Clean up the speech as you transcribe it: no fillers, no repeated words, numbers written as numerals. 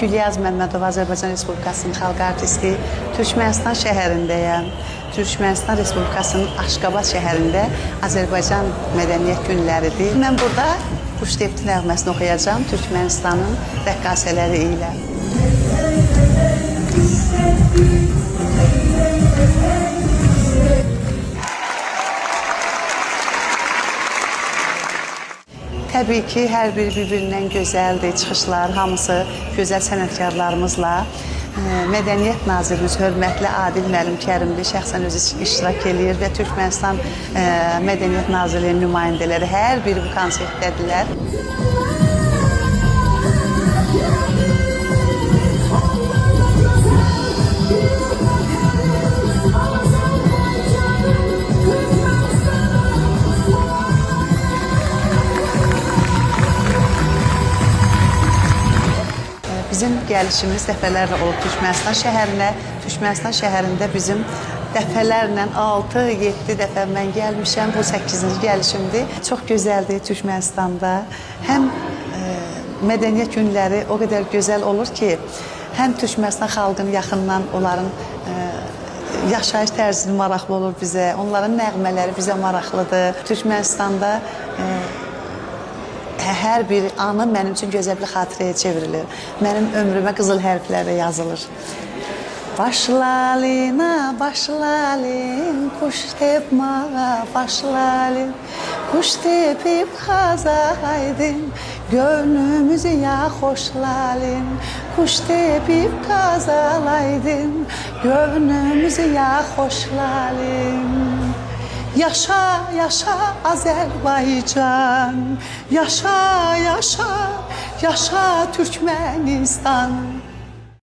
Gülyaz Məmmədova, Azərbaycan Respublikasının xalq artisti. Türkmənistan şəhərindəyəm. Türkmənistan Respublikasının Aşqabad şəhərində Azərbaycan Mədəniyyət Günləridir. Mən burada Quştepti nəğməsini oxuyacağam Türkmənistanın rəqqasələri ilə. Təbii ki, hər biri bir-birindən gözəldir, çıxışlar, hamısı gözəl sənətkarlarımızla. Mədəniyyət Nazirimiz hörmətli Adil Müəllim Kərimli şəxsən özü iştirak edir və Türkmənistan Mədəniyyət Nazirliyinin nümayəndələri hər biri bu konsertdədirlər. Bizim gəlişimiz dəfələrlə olub Türkmənistan şəhərinə. Türkmənistan şəhərində bizim dəfələrlə 6-7 dəfə mən gəlmişəm. Bu 8-ci gəlişimdir. Çox gözəldir Türkmənistanda. Həm mədəniyyət günləri o qədər gözəl olur ki, həm Türkmənistan xalqının yaxından onların yaşayış tərzi maraqlı olur bizə. Onların nəğmələri bizə maraqlıdır. Türkmənistanda hər bir anı mənim üçün gözəl bir xatirəyə çevrilir. Mənim ömrümə qızıl hərflərlə yazılır. Başlalina, başlalin, kuş tepmağa başlalin. Kuş tepib qazaydın, gönlümüzü ya xoşlalin. Kuş tepib qazalaydın, gönlümüzü ya xoşlalin. Yaşa, yaşa Azərbaycan, yaşa, yaşa, yaşa Türkmənistan.